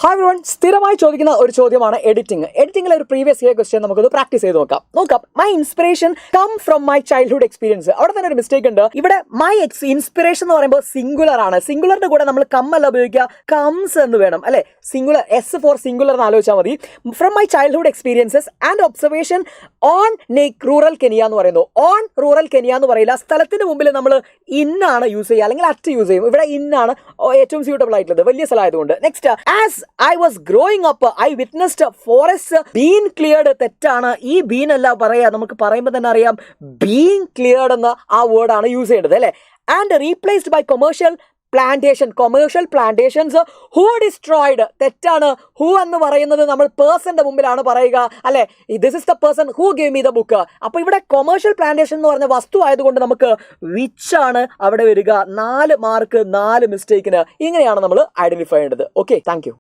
Hi everyone, സ്ഥിരമായി ചോദിക്കുന്ന ഒരു ചോദ്യമാണ് എഡിറ്റിംഗ്. എഡിറ്റിംഗിലെ ഒരു പ്രീവിയസ് ഇയർ ക്വസ്റ്റ്യൻ നമുക്കൊന്ന് പ്രാക്ടീസ് ചെയ്ത് നോക്കാം. My inspiration come from my childhood experience. അവിടെ തന്നെ ഒരു മിസ്റ്റേക്ക് ഉണ്ട്. ഇവിടെ മൈ ഇൻസ്പിറേഷൻ എന്ന് പറയുമ്പോൾ സിംഗുലർ ആണ്. സിംഗുലറിന്റെ കൂടെ നമ്മൾ കമ്മല്ല ഉപയോഗിക്കുക, കംസ് എന്ന് വേണം അല്ലെ. സിംഗുലർ, എസ് ഫോർ സിംഗുലർ എന്ന് ആലോചിച്ചാൽ മതി. From my childhood experiences and observation on rural Kenya എന്ന് പറയുന്നു. ഓൺ റൂറൽ കെനിയ എന്ന് പറയില്ല. സ്ഥലത്തിന് മുമ്പിൽ നമ്മൾ ഇന്നാണ് യൂസ് ചെയ്യുക, അല്ലെങ്കിൽ അറ്റ് യൂസ് ചെയ്യും. ഇവിടെ ഇന്നാണ് ഏറ്റവും സ്യൂട്ടബിൾ ആയിട്ടുള്ളത്, വലിയ സ്ഥലമായതുകൊണ്ട്. Next, as I was growing up, I witnessed forests being cleared. തെറ്റാണ്. ഈ ബീൻ അല്ല പറയാ, നമുക്ക് പറയുമ്പോൾ തന്നെ അറിയാം being cleared എന്ന ആ വേർഡാണ് യൂസ് ചെയ്യേണ്ടത് അല്ലേ. And replaced by commercial plantations who destroyed. തെറ്റാണ്. ഹൂ എന്ന് പറയുന്നത് നമ്മൾ പേഴ്സന്റെ മുമ്പിലാണ് പറയുക അല്ലെ. This is the person who gave me the book. അപ്പൊ ഇവിടെ കൊമേഴ്ഷ്യൽ പ്ലാന്റേഷൻ എന്ന് പറഞ്ഞ വസ്തു ആയതുകൊണ്ട് നമുക്ക് വിച്ച് ആണ് അവിടെ വരിക. 4 മാർക്ക് 4 മിസ്റ്റേക്കിന്. ഇങ്ങനെയാണ് നമ്മൾ ഐഡന്റിഫൈ ചെയ്യേണ്ടത്. Okay, thank you.